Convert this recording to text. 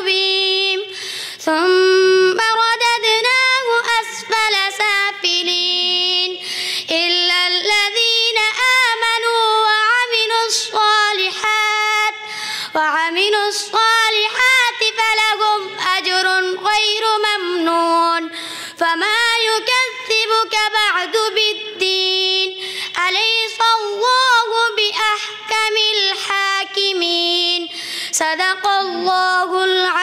بهم ثم رددناه أسفل سافلين إلا الذين آمنوا وعملوا الصالحات فلهم أجر غير ممنون فما يكذبك بعد بالدين أليس الله بأحكم الحاكمين صدق الله العظيم.